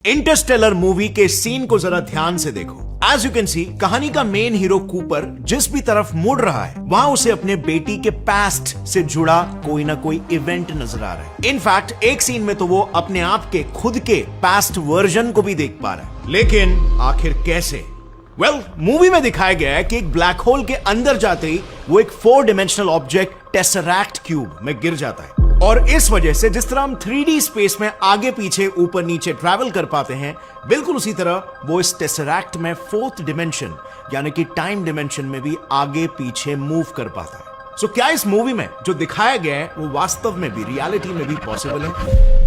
Interstellar movie के scene को जरा ध्यान से देखो। एज यू कैन सी, कहानी का मेन हीरो कूपर जिस भी तरफ मुड़ रहा है वहां उसे अपने बेटी के पास्ट से जुड़ा कोई ना कोई इवेंट नजर आ रहा है। इनफैक्ट एक सीन में तो वो अपने आप के खुद के पास्ट वर्जन को भी देख पा रहा है। लेकिन आखिर कैसे? मूवी में दिखाया गया है कि एक ब्लैक होल के अंदर जाते ही वो एक 4 डायमेंशनल ऑब्जेक्ट टेसरैक्ट क्यूब में गिर जाता है, और इस वजह से जिस तरह हम 3D स्पेस में आगे पीछे ऊपर नीचे ट्रैवल कर पाते हैं, बिल्कुल उसी तरह वो इस टेसरैक्ट में 4th डिमेंशन यानी कि टाइम डिमेंशन में भी आगे पीछे मूव कर पाता है। सो क्या इस मूवी में जो दिखाया गया है वो वास्तव में भी, रियलिटी में भी पॉसिबल है?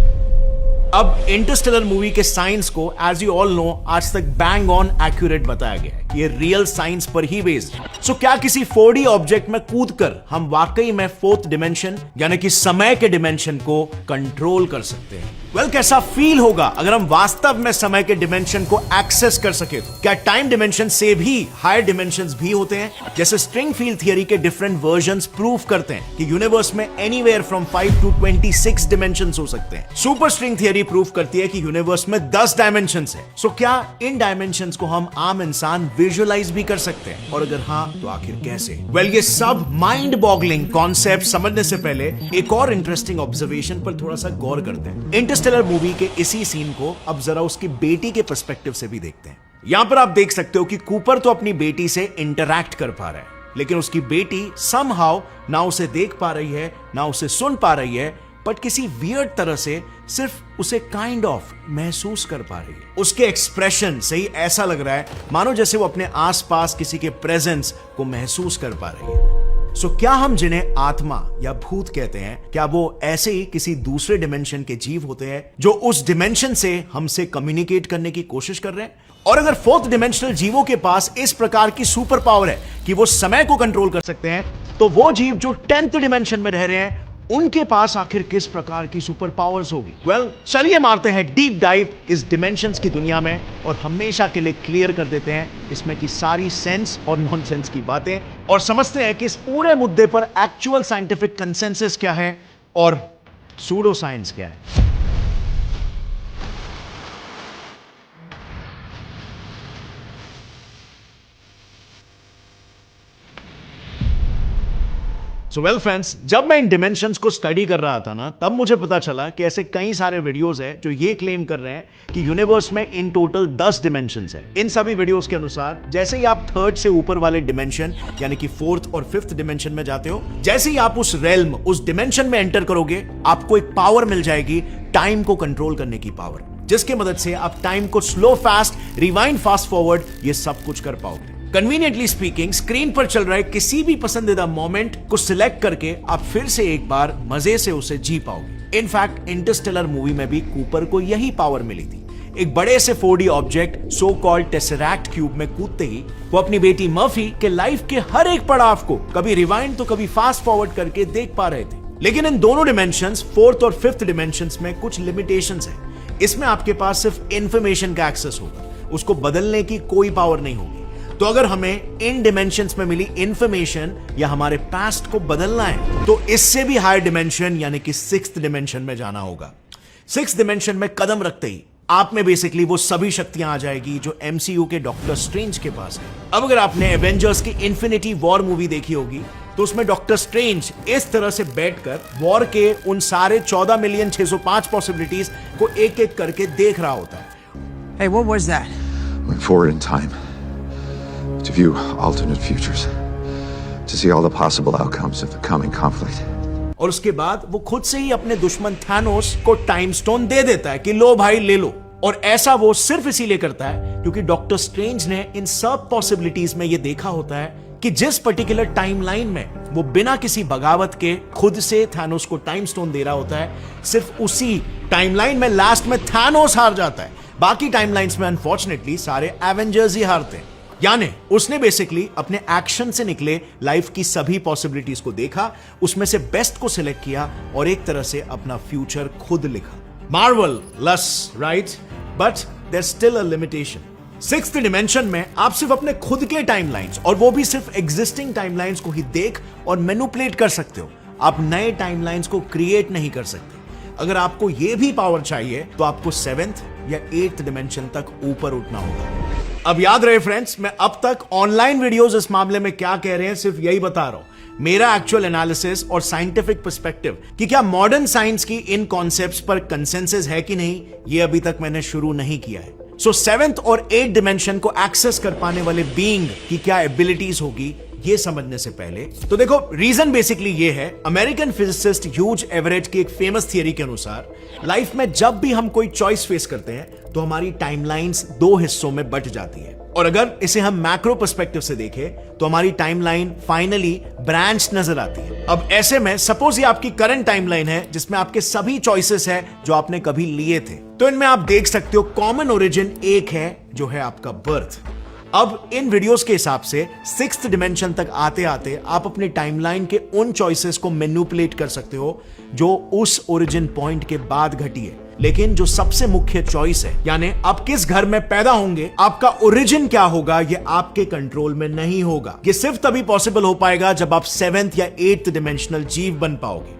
अब इंटरस्टेलर मूवी के साइंस को एज यू ऑल नो आज तक बैंग ऑन एक्यूरेट बताया गया है। ये रियल साइंस पर ही बेस्ड। सो क्या किसी 4D ऑब्जेक्ट में कूदकर हम वाकई में 4th डिमेंशन यानी कि समय के डिमेंशन को कंट्रोल कर सकते हैं? कैसा फील होगा अगर हम वास्तव में समय के डिमेंशन को एक्सेस कर सके तो? क्या टाइम डिमेंशन से भी हायर डिमेंशंस भी होते हैं? जैसे स्ट्रिंग फील्ड थियरी के डिफरेंट वर्जन्स प्रूव करते हैं कि यूनिवर्स में एनीवेयर फ्रॉम 5 to 26 डिमेंशंस हो सकते हैं। सुपर स्ट्रिंग थियरी प्रूव करती है कि यूनिवर्स में 10 डायमेंशंस है। सो क्या इन डायमेंशंस को हम आम इंसान विजुअलाइज भी कर सकते हैं, और अगर हाँ तो आखिर कैसे? ये सब माइंड बॉगलिंग कॉन्सेप्ट समझने से पहले एक और इंटरेस्टिंग ऑब्जर्वेशन पर थोड़ा सा गौर करते हैं। इंटरस्टेलर मूवी के इसी सीन को अब जरा उसकी बेटी के पर्सपेक्टिव से भी देखते हैं। यहां पर आप देख सकते हो कि कूपर तो अपनी बेटी से इंटरैक्ट कर पा रहा है, लेकिन उसकी बेटी समहाउ ना उसे देख पा रही है ना उसे सुन पा रही है, बट किसी वियर्ड तरह से सिर्फ उसे काइंड ऑफ महसूस कर पा रही है। उसके एक्सप्रेशन से ही ऐसा लग रहा है मानो जैसे वो अपने आसपास किसी के प्रेजेंस को महसूस कर पा रही है। सो क्या हम जिन्हें आत्मा या भूत कहते हैं, क्या वो ऐसे ही किसी दूसरे डिमेंशन के जीव होते हैं जो उस डिमेंशन से हमसे कम्युनिकेट करने की कोशिश कर रहे हैं? और अगर 4th डिमेंशनल जीवों के पास इस प्रकार की सुपर पावर है कि वो समय को कंट्रोल कर सकते हैं, तो वो जीव जो 10th डिमेंशन में रह रहे हैं उनके पास आखिर किस प्रकार की सुपर पावर्स होगी? चलिए मारते हैं डीप डाइव इस डिमेंशंस की दुनिया में और हमेशा के लिए क्लियर कर देते हैं इसमें की सारी सेंस और नॉनसेंस की बातें, और समझते हैं कि इस पूरे मुद्दे पर एक्चुअल साइंटिफिक कंसेंसस क्या है और सूडो साइंस क्या है। फ्रेंड्स, जब मैं इन डिमेंशंस को स्टडी कर रहा था ना, तब मुझे पता चला कि ऐसे कई सारे वीडियोस हैं जो ये क्लेम कर रहे हैं कि यूनिवर्स में इन टोटल 10 डिमेंशंस हैं। इन सभी वीडियोस के अनुसार जैसे ही आप 3rd से ऊपर वाले डिमेंशन यानी कि 4th और 5th डिमेंशन में जाते हो, जैसे ही आप उस रेल्म, उस डिमेंशन में एंटर करोगे, आपको एक पावर मिल जाएगी, टाइम को कंट्रोल करने की पावर, जिसकी मदद से आप टाइम को slow fast, rewind fast forward, ये सब कुछ कर पाओगे। कन्वीनियंटली स्पीकिंग, स्क्रीन पर चल रहे किसी भी पसंदीदा मोमेंट को सिलेक्ट करके आप फिर से एक बार मजे से उसे जी पाओगे। इनफैक्ट इंटरस्टेलर मूवी में भी कूपर को यही पावर मिली थी। एक बड़े से 4D object so called tesseract cube में कूदते ही वो अपनी बेटी मर्फी के लाइफ के हर एक पड़ाव को कभी रिवाइंड तो कभी फास्ट फॉरवर्ड करके देख पा रहे थे। लेकिन इन दोनों डिमेंशंस, 4th और 5th डिमेंशंस में कुछ लिमिटेशंस हैं। इसमें आपके पास सिर्फ इंफॉर्मेशन का एक्सेस होगा, उसको बदलने की कोई पावर नहीं होगी। तो अगर हमें इन डिमेंशंस में मिली इंफॉर्मेशन या हमारे पास्ट को बदलना है, तो इससे भी हायर डिमेंशन यानी कि 6th डिमेंशन में जाना होगा। 6th डिमेंशन में कदम रखते ही आप में बेसिकली वो सभी शक्तियां आ जाएगी जो MCU के डॉक्टर स्ट्रेंज के पास है। अब अगर आपने एवेंजर्स की इन्फिनिटी वॉर मूवी देखी होगी, तो उसमें डॉक्टर स्ट्रेंज इस तरह से बैठकर वॉर के उन सारे 14,605 पॉसिबिलिटीज को एक एक करके देख रहा होता है। Hey, what was that? Went forward in time to view alternate futures, to see all the possible outcomes of the coming conflict. और उसके बाद वो खुद से ही अपने दुश्मन थैनोस को टाइम स्टोन दे देता है कि लो भाई ले लो। और ऐसा वो सिर्फ इसीलिए करता है क्योंकि डॉक्टर स्ट्रेंज ने इन सब पॉसिबिलिटीज में ये देखा होता है कि जिस पर्टिकुलर टाइमलाइन में वो बिना किसी बगावत के खुद से थैनोस को टाइम स्टोन दे रहा होता है, सिर्फ उसी टाइमलाइन में लास्ट में थैनोस हार जाता है। बाकी टाइमलाइंस में अनफॉर्चुनेटली सारे एवेंजर्स ही हारते हैं। यानी उसने बेसिकली अपने एक्शन से निकले लाइफ की सभी पॉसिबिलिटीज को देखा, उसमें से बेस्ट को सिलेक्ट किया और एक तरह से अपना फ्यूचर खुद लिखा। Marvellous, right? But there still a limitation. 6th dimension में आप सिर्फ अपने खुद के टाइमलाइंस, और वो भी सिर्फ एग्जिस्टिंग टाइमलाइंस को ही देख और मैनिपुलेट कर सकते हो। आप नए टाइमलाइंस को क्रिएट नहीं कर सकते। अगर आपको ये भी पावर चाहिए तो आपको 7th या 8th डिमेंशन तक ऊपर उठना होगा। अब याद रहे फ्रेंड्स, मैं अब तक ऑनलाइन वीडियोस इस मामले में क्या कह रहे हैं सिर्फ यही बता रहा हूं, मेरा एक्चुअल एनालिसिस और साइंटिफिक पर्सपेक्टिव कि क्या मॉडर्न साइंस की इन कॉन्सेप्ट्स पर कंसेंसस है कि नहीं, ये अभी तक मैंने शुरू नहीं किया है। सो 7th और 8th डिमेंशन को एक्सेस कर पाने वाले बीइंग की क्या एबिलिटीज होगी, ये समझने से पहले तो देखो, रीजन बेसिकली ये है, अमेरिकन फिजिसिस्ट ह्यूज एवरेज की एक फेमस थियरी के अनुसार लाइफ में जब भी हम कोई चॉइस फेस करते हैं तो हमारी टाइमलाइंस 2 हिस्सों में बट जाती है। और अगर इसे हम मैक्रो पर्सपेक्टिव से देखें तो हमारी टाइमलाइन फाइनली ब्रांच नजर आती है। अब ऐसे में सपोज ये आपकी करंट टाइमलाइन है जिसमें आपके सभी चॉइसेस है जो आपने कभी लिए थे, तो इनमें आप देख सकते हो कॉमन ओरिजिन एक है जो है आपका बर्थ। अब इन वीडियोस के हिसाब से 6th डिमेंशन तक आते आते आप अपनी टाइमलाइन के उन चॉइसेस को मैनिपुलेट कर सकते हो जो उस ओरिजिन पॉइंट के बाद घटी है। लेकिन जो सबसे मुख्य चॉइस है, यानी आप किस घर में पैदा होंगे, आपका ओरिजिन क्या होगा, यह आपके कंट्रोल में नहीं होगा। यह सिर्फ तभी पॉसिबल हो पाएगा जब आप 7th या 8th डिमेंशनल जीव बन पाओगे।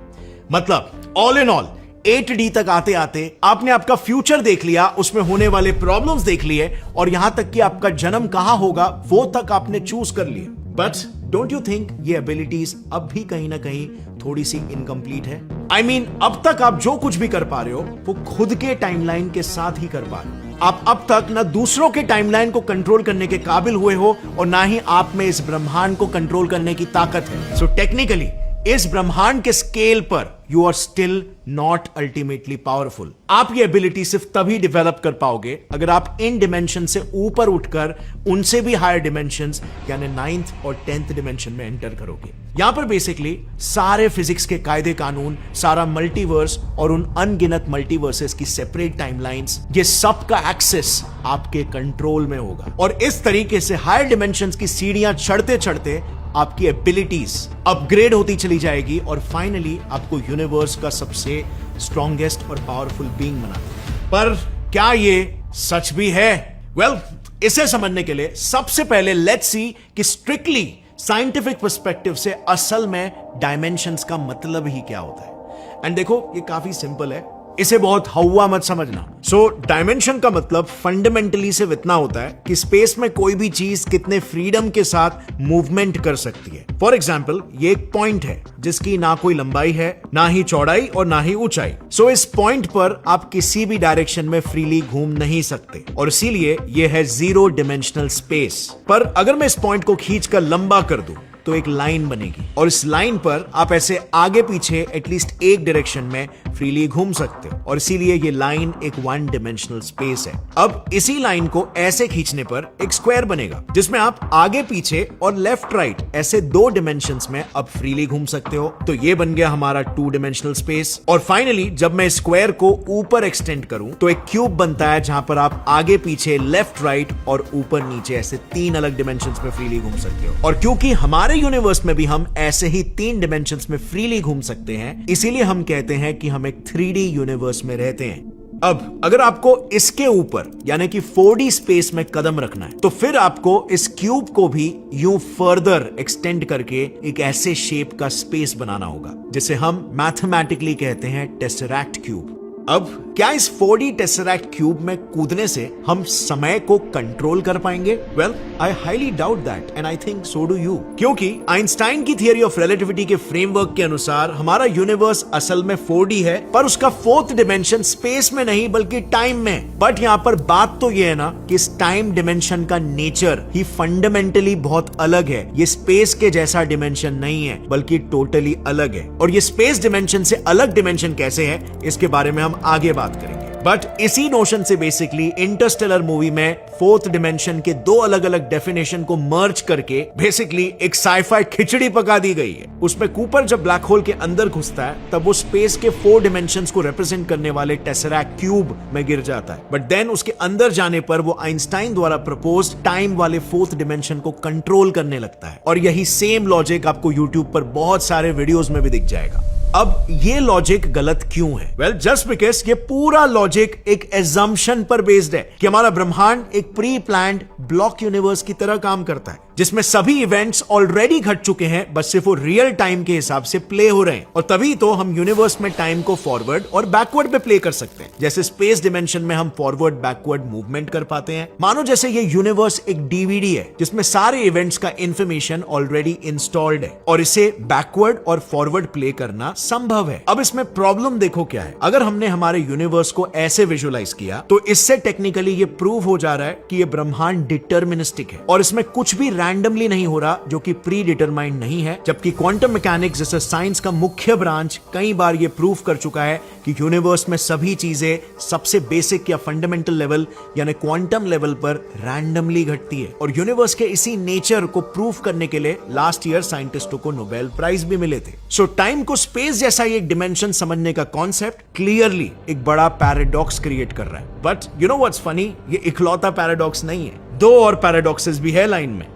मतलब ऑल इन ऑल 8D तक आते आते आपने आपका फ्यूचर देख लिया, उसमें होने वाले प्रॉब्लम्स देख लिए, और यहां तक कि आपका जन्म कहां होगा वो तक आपने चूज कर लिया। बट डोंट यू थिंक ये एबिलिटीज अब भी कहीं ना कहीं थोड़ी सी इनकम्प्लीट है? I mean, अब तक आप जो कुछ भी कर पा रहे हो वो खुद के टाइमलाइन के साथ ही कर पा रहे हो। आप अब तक ना दूसरों के टाइमलाइन को कंट्रोल करने के काबिल हुए हो और ना ही आप में इस ब्रह्मांड को कंट्रोल करने की ताकत है। सो टेक्निकली इस ब्रह्मांड के स्केल पर you are still not ultimately powerful. आप ये एबिलिटी सिर्फ तभी डेवलप कर पाओगे अगर आप इन डिमेंशन से ऊपर उठकर उनसे भी हायर डिमेंशंस यानी 9th और 10th डिमेंशन में एंटर करोगे। यहां पर बेसिकली सारे फिजिक्स के कायदे कानून, सारा मल्टीवर्स और उन अनगिनत मल्टीवर्सेस की सेपरेट टाइमलाइंस, ये सब का एक्सेस आपके कंट्रोल में होगा। और इस तरीके से हायर डिमेंशंस की सीढ़ियां चढ़ते चढ़ते आपकी एबिलिटीज अपग्रेड होती चली जाएगी और फाइनली आपको यूनिवर्स का सबसे स्ट्रॉन्गेस्ट और पावरफुल बीइंग बनाती। पर क्या ये सच भी है? वेल, इसे समझने के लिए सबसे पहले लेट्स सी कि स्ट्रिक्टली साइंटिफिक पर्सपेक्टिव से असल में डायमेंशंस का मतलब ही क्या होता है। एंड देखो, ये काफी सिंपल है, इसे बहुत हवा मत समझना। सो डायमेंशन का मतलब फंडामेंटली सिर्फ इतना होता है कि स्पेस में कोई भी चीज कितने फ्रीडम के साथ मूवमेंट कर सकती है। फॉर एग्जाम्पल, ये एक पॉइंट है जिसकी ना कोई लंबाई है, ना ही चौड़ाई और ना ही ऊंचाई। सो इस पॉइंट पर आप किसी भी डायरेक्शन में फ्रीली घूम नहीं सकते और इसीलिए यह है 0 डिमेंशनल स्पेस। पर अगर मैं इस पॉइंट को खींचकर लंबा कर दूं तो एक लाइन बनेगी और इस लाइन पर आप ऐसे आगे पीछे एटलीस्ट एक डायरेक्शन में फ्रीली घूम सकते हो और इसीलिए ये लाइन एक 1 डिमेंशनल स्पेस है। अब इसी लाइन को ऐसे खींचने पर एक स्क्वायर बनेगा जिसमें आप आगे पीछे और लेफ्ट राइट ऐसे 2 डिमेंशंस में अब फ्रीली घूम सकते हो। तो ये बन गया हमारा 2 डिमेंशनल स्पेस। और फाइनली जब मैं स्क्वायर को ऊपर एक्सटेंड करूं तो एक क्यूब बनता है जहां पर आप आगे पीछे, लेफ्ट राइट और ऊपर नीचे ऐसे 3 अलग डिमेंशंस में फ्रीली घूम सकते हो। और क्योंकि हमारे यूनिवर्स में भी हम ऐसे ही 3 डिमेंशंस में फ्रीली घूम सकते हैं, इसीलिए हम कहते हैं कि हम एक 3D यूनिवर्स में रहते हैं। अब अगर आपको इसके ऊपर यानी कि 4D स्पेस में कदम रखना है तो फिर आपको इस क्यूब को भी यूं फर्दर एक्सटेंड करके एक ऐसे शेप का स्पेस बनाना होगा जिसे हम मैथमेटिकली कहते हैं टेसरैक्ट क्यूब। अब क्या इस 4D टेसरैक्ट क्यूब में कूदने से हम समय को कंट्रोल कर पाएंगे? Well, I highly doubt that and I think so do you. क्योंकि आइंस्टाइन की थियरी ऑफ रिलेटिविटी के फ्रेमवर्क के अनुसार हमारा यूनिवर्स असल में 4D है, पर उसका 4th डिमेंशन स्पेस में नहीं बल्कि टाइम में। बट यहां पर बात तो यह है ना कि इस टाइम डिमेंशन का नेचर ही फंडामेंटली बहुत अलग है। ये स्पेस के जैसा डिमेंशन नहीं है बल्कि टोटली अलग है। और ये स्पेस डिमेंशन से अलग डिमेंशन कैसे है, इसके बारे में हम आगे बात करेंगे। बट इसी नोशन से बेसिकली इंटरस्टेलर मूवी में 4th डिमेंशन के 2 अलग अलग डेफिनेशन को मर्ज करके बेसिकली एक साइफाई खिचड़ी पका दी गई है। उसमें कूपर जब ब्लैक होल के अंदर घुसता है तब वो स्पेस के 4 डिमेंशंस को रिप्रेजेंट करने वाले टेसरैक्ट क्यूब में गिर जाता है। बट देन उसके अंदर जाने पर वो आइंस्टाइन द्वारा प्रपोज टाइम वाले 4th डिमेंशन को कंट्रोल करने लगता है। और यही सेम लॉजिक आपको यूट्यूब पर बहुत सारे वीडियोस में भी दिख जाएगा। अब ये लॉजिक गलत क्यों है? वेल, जस्ट बिकॉज ये पूरा लॉजिक एक एजम्पशन पर बेस्ड है कि हमारा ब्रह्मांड एक प्री प्लान्ड ब्लॉक यूनिवर्स की तरह काम करता है जिसमें सभी इवेंट्स ऑलरेडी घट चुके हैं, बस सिर्फ वो रियल टाइम के हिसाब से प्ले हो रहे हैं। और तभी तो हम यूनिवर्स में टाइम को फॉरवर्ड और बैकवर्ड पे प्ले कर सकते हैं। जैसे स्पेस डिमेंशन में हम फॉरवर्ड बैकवर्ड मूवमेंट कर पाते हैं। मानो जैसे ये यूनिवर्स एक डीवीडी है जिसमें सारे इवेंट्स का इंफॉर्मेशन ऑलरेडी इंस्टॉल्ड है और इसे बैकवर्ड और फॉरवर्ड प्ले करना संभव है। अब इसमें प्रॉब्लम देखो क्या है। अगर हमने हमारे यूनिवर्स को ऐसे विजुअलाइज किया तो इससे टेक्निकली ये प्रूव हो जा रहा है कि ये ब्रह्मांड डिटर्मिनिस्टिक है और इसमें कुछ भी रैंडमली नहीं हो रहा जो कि प्री डिटरमाइंड नहीं है। जबकि क्वांटम मैकेनिक्स जैसे साइंस का मुख्य ब्रांच कई बार ये प्रूव कर चुका है कि यूनिवर्स में सभी चीजें सबसे बेसिक या फंडामेंटल लेवल यानी क्वांटम लेवल पर रैंडमली घटती है। और यूनिवर्स के इसी नेचर को प्रूव करने के लिए लास्ट ईयर साइंटिस्टों को नोबेल प्राइज भी मिले थे। सो टाइम को स्पेस जैसा एक डिमेंशन समझने का कॉन्सेप्ट क्लियरली एक बड़ा पैराडॉक्स क्रिएट कर रहा है। But you know what's funny, ये इकलौता पैराडॉक्स नहीं है, दो और पैराडॉक्सेस भी है लाइन में।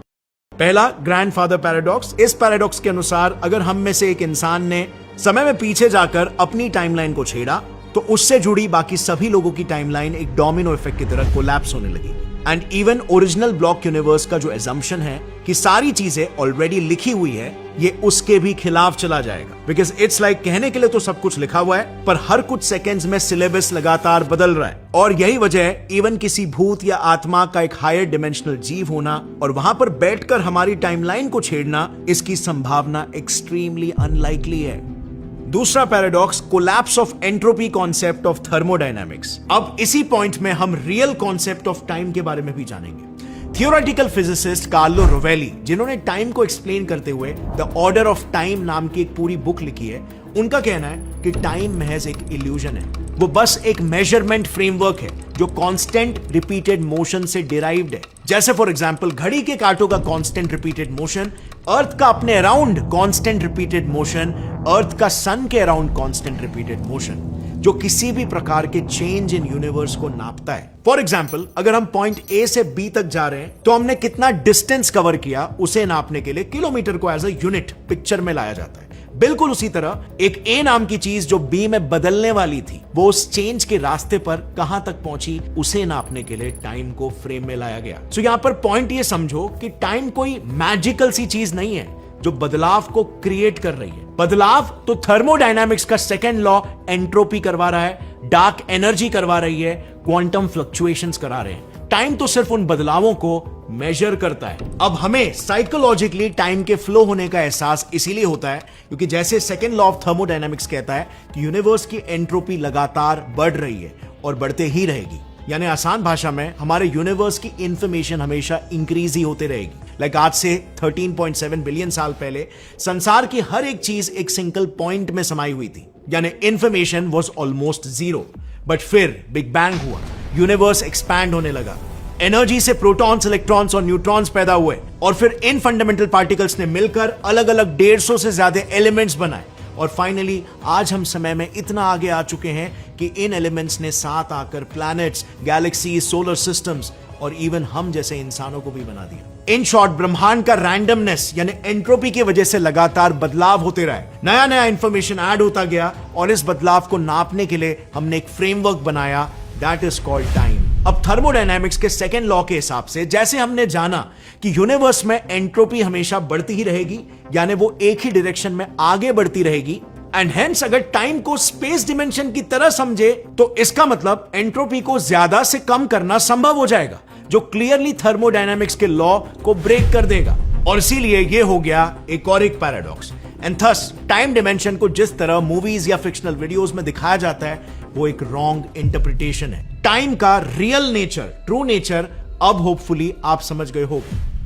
पहला ग्रैंडफादर पैराडॉक्स। इस पैराडॉक्स के अनुसार अगर हम में से एक इंसान ने समय में पीछे जाकर अपनी टाइमलाइन को छेड़ा तो उससे जुड़ी बाकी सभी लोगों की टाइमलाइन एक डोमिनो इफेक्ट की तरह कोलैप्स होने लगी। And even original block universe का जो एजम्पशन है कि सारी चीजें ऑलरेडी लिखी हुई है, ये उसके भी खिलाफ चला जाएगा। बिकॉज इट्स लाइक कहने के लिए तो सब कुछ लिखा हुआ है पर हर कुछ सेकेंड्स में सिलेबस लगातार बदल रहा है। और यही वजह है इवन किसी भूत या आत्मा का एक हायर डिमेंशनल जीव होना और वहां पर बैठकर हमारी टाइमलाइन को छेड़ना, इसकी संभावना एक्सट्रीमली अनलाइकली है। दूसरा paradox, collapse of entropy concept of thermodynamics. अब इसी पॉइंट में हम रियल कॉन्सेप्ट ऑफ टाइम के बारे में भी जानेंगे। थियोरेटिकल फिजिसिस्ट कार्लो रोवेली, जिन्होंने टाइम को एक्सप्लेन करते हुए द ऑर्डर ऑफ टाइम नाम की एक पूरी बुक लिखी है, उनका कहना है कि टाइम महज एक इल्यूजन है। वो बस एक मेजरमेंट फ्रेमवर्क है जो कांस्टेंट रिपीटेड मोशन से डिराइव्ड है। जैसे फॉर एग्जांपल घड़ी के कांटों का कांस्टेंट रिपीटेड मोशन, अर्थ का अपने अराउंड कांस्टेंट रिपीटेड मोशन, अर्थ का सन के अराउंड कांस्टेंट रिपीटेड मोशन, जो किसी भी प्रकार के चेंज इन यूनिवर्स को नापता है। फॉर एग्जांपल अगर हम पॉइंट ए से बी तक जा रहे हैं तो हमने कितना डिस्टेंस कवर किया उसे नापने के लिए किलोमीटर को एज अ यूनिट पिक्चर में लाया जाता है। बिल्कुल उसी तरह एक ए नाम की चीज जो बी में बदलने वाली थी, वो उस चेंज के रास्ते पर कहां तक पहुंची उसे नापने के लिए टाइम को फ्रेम में लाया गया। सो यहां पर पॉइंट ये समझो कि टाइम कोई मैजिकल सी चीज नहीं है जो बदलाव को क्रिएट कर रही है। बदलाव तो थर्मोडायनामिक्स का सेकंड लॉ एंट्रोपी करवा रहा है, डार्क एनर्जी करवा रही है, क्वांटम फ्लक्चुएशंस करा रहे हैं। टाइम तो सिर्फ उन बदलावों को मेजर करता है। अब हमें साइकोलॉजिकली टाइम के फ्लो होने का एहसास इसीलिए होता है क्योंकि जैसे सेकंड लॉ ऑफ थर्मोडायनामिक्स कहता है कि यूनिवर्स की एंट्रोपी लगातार बढ़ रही है और बढ़ते ही रहेगी। यानी आसान भाषा में हमारे यूनिवर्स की इंफॉर्मेशन हमेशा इंक्रीज ही होते रहेगी। लाइक आज से 13.7 बिलियन साल पहले संसार की हर एक चीज एक सिंगल पॉइंट में समाई हुई थी, यानी information was almost zero. But फिर बिग बैंग हुआ, यूनिवर्स एक्सपैंड होने लगा, एनर्जी से प्रोटॉन्स, इलेक्ट्रॉन्स और न्यूट्रॉन्स पैदा हुए और फिर इन फंडामेंटल पार्टिकल्स ने मिलकर अलग अलग 150 से ज्यादा एलिमेंट्स बनाए और फाइनली आज हम समय में इतना आगे आ चुके हैं कि इन एलिमेंट्स ने साथ आकर प्लैनेट्स, गैलेक्सीज, सोलर सिस्टम्स और इवन हम जैसे इंसानों को भी बना दिया। इन शॉर्ट ब्रह्मांड का रैंडमनेस यानी एंट्रोपी की वजह से लगातार बदलाव होते रहे, नया नया इंफॉर्मेशन ऐड होता गया और इस बदलाव को नापने के लिए हमने एक फ्रेमवर्क बनाया, दैट इज कॉल्ड टाइम। अब थर्मोडायनामिक्स के सेकेंड लॉ के हिसाब से जैसे हमने जाना कि यूनिवर्स में एंट्रोपी हमेशा बढ़ती ही रहेगी, यानी वो एक ही डायरेक्शन में आगे बढ़ती रहेगी, एंड हेंस अगर टाइम को स्पेस डिमेंशन की तरह समझे तो इसका मतलब एंट्रोपी को ज्यादा से कम करना संभव हो जाएगा, जो क्लियरली थर्मोडायनामिक्स के लॉ को ब्रेक कर देगा। और इसीलिए ये हो गया एक और एक paradox. And thus time dimension को जिस तरह मूवीज या फिक्शनल वीडियोस में दिखाया जाता है वो एक रॉन्ग इंटरप्रिटेशन है। टाइम का रियल नेचर, ट्रू नेचर अब होपफुली आप समझ गए हो।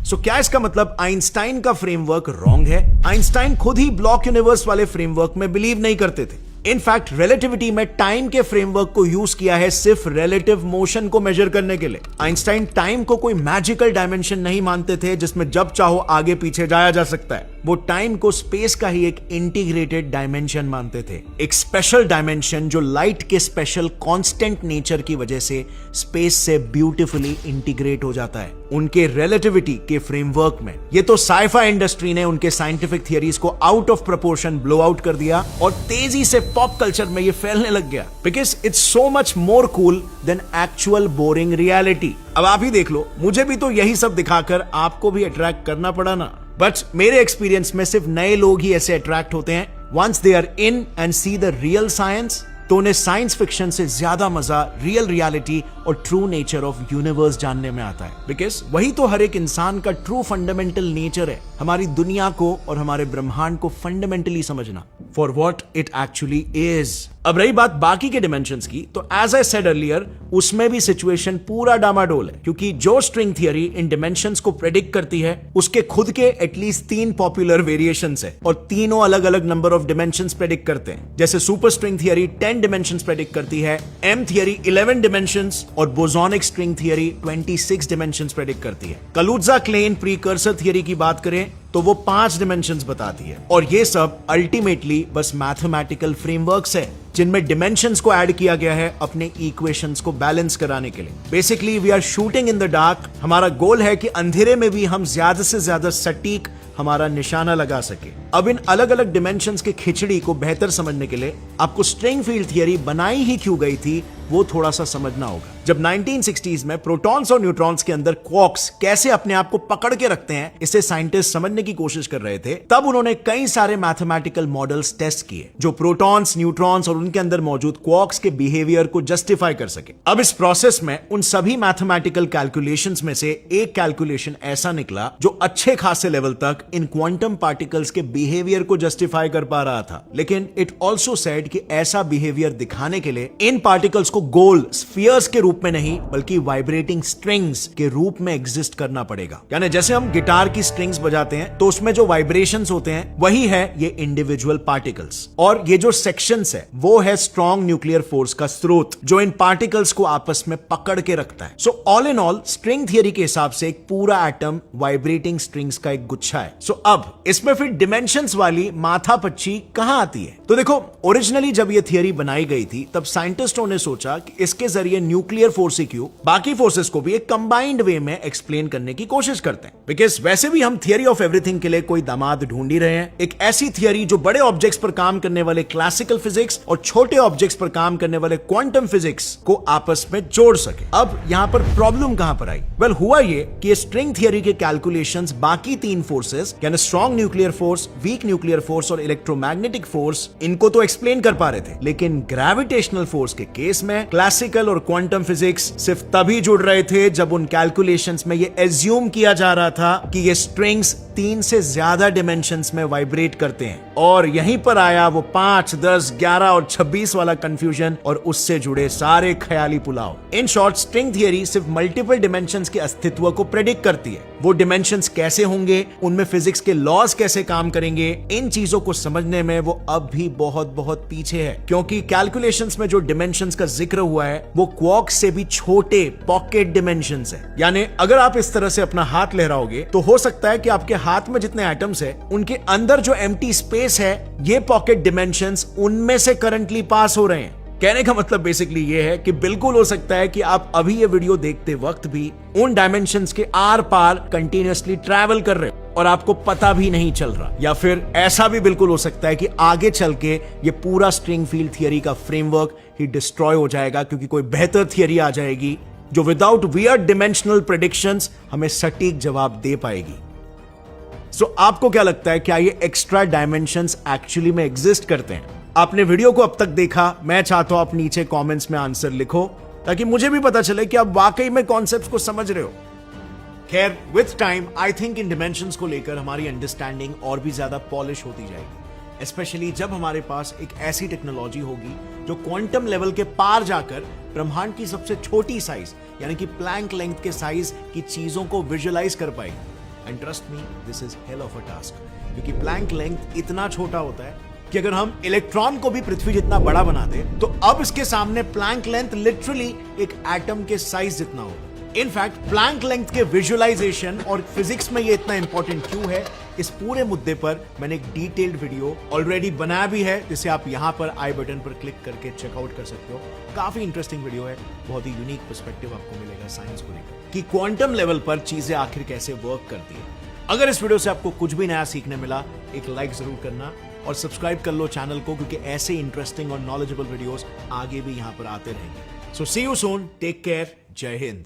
सो क्या इसका मतलब आइंस्टाइन का फ्रेमवर्क रॉन्ग है? आइंस्टाइन खुद ही ब्लॉक यूनिवर्स वाले फ्रेमवर्क में बिलीव नहीं करते थे। इनफैक्ट रिलेटिविटी में टाइम के फ्रेमवर्क को यूज किया है सिर्फ रिलेटिव मोशन को मेजर करने के लिए। आइंस्टाइन टाइम को कोई मैजिकल डायमेंशन नहीं मानते थे जिसमें जब चाहो आगे पीछे जाया जा सकता है। वो टाइम को स्पेस का ही एक इंटीग्रेटेड डायमेंशन मानते थे, एक स्पेशल डायमेंशन जो लाइट के स्पेशल कांस्टेंट नेचर की वजह से स्पेस से ब्यूटीफुली इंटीग्रेट हो जाता है। उनके रिलेटिविटी के फ्रेमवर्क में ये तो साइफाई इंडस्ट्री ने उनके साइंटिफिक थियरीज को out of proportion blow out कर दिया और तेजी से पॉप कल्चर में ये फैलने लग गया because it's so much more cool than actual boring reality. अब आप ही देख लो, मुझे भी तो यही सब दिखाकर आपको भी अट्रैक्ट करना पड़ा ना। बट मेरे एक्सपीरियंस में सिर्फ नए लोग ही ऐसे अट्रैक्ट होते हैं। Once they are in and see the real science, तो उन्हें साइंस फिक्शन से ज्यादा मजा रियल रियलिटी और ट्रू नेचर ऑफ यूनिवर्स जानने में आता है। बिकॉज वही तो हर एक इंसान का ट्रू फंडामेंटल नेचर है, हमारी दुनिया को और हमारे ब्रह्मांड को फंडामेंटली समझना, for what it actually is. अब रही बात बाकी के डिमेंशंस की, तो एज आई सेड अर्लियर, उसमें भी सिचुएशन पूरा डामाडोल है, क्योंकि जो स्ट्रिंग थियरी इन डिमेंशंस को प्रेडिक्ट करती है उसके खुद के एटलीस्ट 3 पॉपुलर वेरिएशंस है और तीनों अलग अलग नंबर ऑफ डिमेंशंस प्रेडिक्ट करते हैं। जैसे super string theory 10 dimensions predict करती है, एम थियरी 11 डिमेंशंस और बोसोनिक स्ट्रिंग थियरी 26 डिमेंशंस प्रेडिक्ट करती है। कलुट्जा-क्लेन प्रीकर्सर थियरी की बात करें तो वो 5 डिमेंशंस बताती है। और ये सब अल्टीमेटली बस मैथमेटिकल फ्रेमवर्क्स है जिनमें डिमेंशंस को ऐड किया गया है अपने इक्वेशंस को बैलेंस कराने के लिए। Basically we are shooting in the dark. हमारा गोल है कि अंधेरे में भी हम ज्यादा से ज्यादा सटीक हमारा निशाना लगा सके। अब इन अलग अलग डिमेंशंस के खिचड़ी को बेहतर समझने के लिए आपको स्ट्रिंग फील्ड थियरी बनाई ही क्यों गई थी वो थोड़ा सा समझना होगा। जब 1960s में प्रोटॉन्स और न्यूट्रॉन्स के अंदर क्वार्क्स कैसे अपने आप को पकड़ के रखते हैं इसे साइंटिस्ट समझने की कोशिश कर रहे थे, तब उन्होंने कई सारे मैथमेटिकल मॉडल्स टेस्ट किए जो प्रोटॉन्स, न्यूट्रॉन्स और उनके अंदर मौजूद क्वार्क्स के बिहेवियर को जस्टिफाई कर सके। अब इस प्रोसेस में उन सभी मैथमेटिकल कैलकुलेशंस में से एक कैलकुलेशन ऐसा निकला जो अच्छे खासे लेवल तक इन क्वांटम पार्टिकल्स के बिहेवियर को जस्टिफाई कर पा रहा था। लेकिन इट ऑल्सो सेड कि ऐसा बिहेवियर दिखाने के लिए इन पार्टिकल्स को गोल स्फीयर्स के रूप में नहीं बल्कि वाइब्रेटिंग स्ट्रिंग्स के रूप में एग्जिस्ट करना पड़ेगा। यानी जैसे हम गिटार की स्ट्रिंग्स बजाते हैं तो उसमें जो वाइब्रेशंस होते हैं वही है ये इंडिविजुअल पार्टिकल्स, और ये जो सेक्शंस है वो है स्ट्रॉन्ग न्यूक्लियर फोर्स का स्रोत जो इन पार्टिकल्स को आपस में पकड़ के रखता है। So all in all string theory के हिसाब से एक पूरा एटम वाइब्रेटिंग स्ट्रिंग्स का एक गुच्छा है। सो अब इसमें फिर डिमेंशंस वाली माथापच्ची कहां आती है? तो देखो, ओरिजिनली जब ये थियरी बनाई गई थी तब साइंटिस्टों ने सोचा कि इसके जरिए न्यूक्लियर फोर्स ही क्यों, बाकी फोर्सेस को भी एक कंबाइंड वे में एक्सप्लेन करने की कोशिश करते हैं। बिकॉज वैसे भी हम थियरी ऑफ एवरीथिंग के लिए कोई दामाद ढूंढ ही रहे हैं, एक ऐसी थियरी जो बड़े ऑब्जेक्ट्स पर काम करने वाले क्लासिकल फिजिक्स और छोटे ऑब्जेक्ट्स पर काम करने वाले क्वांटम फिजिक्स को आपस में जोड़ सके। अब यहां पर प्रॉब्लम कहां पर आई? वेल, हुआ ये कि स्ट्रिंग थियरी के कैलकुलेशंस बाकी 3 फोर्सेस यानी strong nuclear force, weak nuclear force और इलेक्ट्रोमैग्नेटिक फोर्स, इनको तो एक्सप्लेन कर पा रहे थे, लेकिन ग्रेविटेशनल फोर्स के केस में क्लासिकल और क्वांटम फिजिक्स सिर्फ तभी जुड़ रहे थे जब उन कैलकुलेशंस में ये एज्यूम किया जा रहा था कि ये स्ट्रिंग्स 3 से ज्यादा डिमेंशंस में वाइब्रेट करते हैं। और यहीं पर आया वो 5, 10, 11 और 26 वाला कंफ्यूजन और उससे जुड़े सारे ख्याली पुलाव। इन शॉर्ट, स्ट्रिंग थियरी सिर्फ मल्टीपल डिमेंशंस के अस्तित्व को प्रेडिक्ट करती है। वो डिमेंशंस कैसे होंगे, उनमें फिजिक्स के लॉज कैसे काम करेंगे, इन चीजों को समझने में वो अब भी बहुत बहुत पीछे है, क्योंकि कैलकुलेशंस में जो डिमेंशंस का जिक्र हुआ है वो क्वार्क्स से भी छोटे पॉकेट डिमेंशंस है। यानी अगर आप इस तरह से अपना हाथ लहराओगे तो हो सकता है कि आपके हाथ में जितने एटम्स है उनके अंदर जो एम्प्टी स्पेस है ये पॉकेट डिमेंशंस उनमें से करंटली पास हो रहे हैं। कहने का मतलब बेसिकली ये है कि बिल्कुल हो सकता है कि आप अभी ये वीडियो देखते वक्त भी उन डायमेंशंस के आर पार कंटिन्यूअसली ट्रैवल कर रहे हो और आपको पता भी नहीं चल रहा। या फिर ऐसा भी बिल्कुल हो सकता है कि आगे चल के ये पूरा स्ट्रिंग फील्ड थियरी का फ्रेमवर्क ही डिस्ट्रॉय हो जाएगा, क्योंकि कोई बेहतर थियरी आ जाएगी जो विदाउट वियर्ड डिमेंशनल प्रेडिक्शंस हमें सटीक जवाब दे पाएगी। सो आपको क्या लगता है, क्या ये एक्स्ट्रा डायमेंशंस एक्चुअली में एग्जिस्ट करते हैं? आपने वीडियो को अब तक देखा, मैं चाहता हूं आप नीचे कमेंट्स में आंसर लिखो ताकि मुझे भी पता चले कि आप वाकई में कॉन्सेप्ट्स को समझ रहे हो। खैर, with time I think in dimensions को लेकर हमारी अंडरस्टैंडिंग और भी ज्यादा पॉलिश होती जाएगी, स्पेशली जब हमारे पास एक ऐसी टेक्नोलॉजी होगी जो क्वांटम लेवल के पार जाकर ब्रह्मांड की सबसे छोटी साइज यानी कि प्लैंक लेंथ के साइज की चीजों को विजुअलाइज कर पाएगी। And trust me, this is hell of a task, क्योंकि प्लैंक लेंथ इतना छोटा होता है कि अगर हम इलेक्ट्रॉन को भी पृथ्वी जितना बड़ा बना दे तो अब इसके सामने प्लैंक लेंथ लिटरली एक एटम के साइज जितना होगा। इनफैक्ट प्लैंक लेंथ के विजुअलाइजेशन और फिजिक्स में ये इतना इंपॉर्टेंट क्यों है, इस पूरे मुद्दे पर मैंने एक डिटेल्ड वीडियो ऑलरेडी बनाया भी है, जिसे आप यहां पर आई बटन पर क्लिक करके चेकआउट कर सकते हो। काफी इंटरेस्टिंग वीडियो है, बहुत ही यूनिक पर्सपेक्टिव आपको मिलेगा साइंस को लेकर कि क्वांटम लेवल पर चीजें आखिर कैसे वर्क करती है। अगर इस वीडियो से आपको कुछ भी नया सीखने मिला, एक लाइक जरूर करना और सब्सक्राइब कर लो चैनल को, क्योंकि ऐसे इंटरेस्टिंग और नॉलेजेबल वीडियोस आगे भी यहां पर आते रहेंगे। सो सी यू सून, टेक केयर, जय हिंद।